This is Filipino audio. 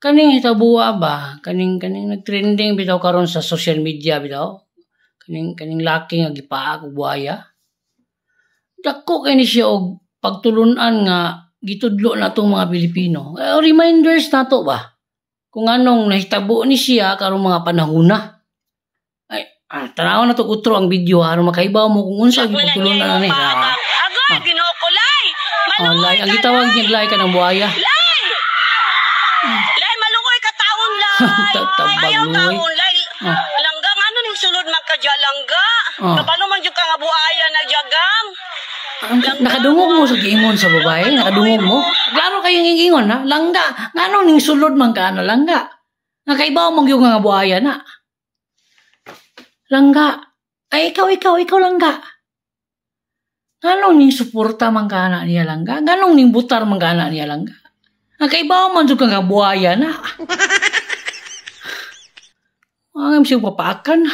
Kaning hitabuwa ba? Kaning nagtrending bitaw karon sa social media bitaw. Kaning laki nga gipaak og buaya. Dako kay ni siya og pagtulunan nga gitudlo na tong mga Pilipino. Reminders nato ba? Kung anong nahitabo ni siya karong mga panahuna. Ay, tanaw na to utro ang video aron makaibaw mo kung unsa gitulunan na ni. Agad ginukulay. Lay, ang gitawag niya lay ka ng buaya. Lay malukoy ka taon lay. Ayaw taon lay. Langgang ano ning sulod magkadya-langga. Kabalo man jud ka nga buaya nagjagang. Nakadungog mo sa giingon sa babae, nakadungog mo. Klaro kayong ingon ha, langga. Ngano ning sulod man ka na langga. Nakaibaw mo gyud nga buaya na. Langga. Ay ikaw langga. Nganong ning suporta man ka na niya langga? Nganong ning butar man ka na niya langga? Nakaibaw man jud nga buaya na. Ang siya papakan.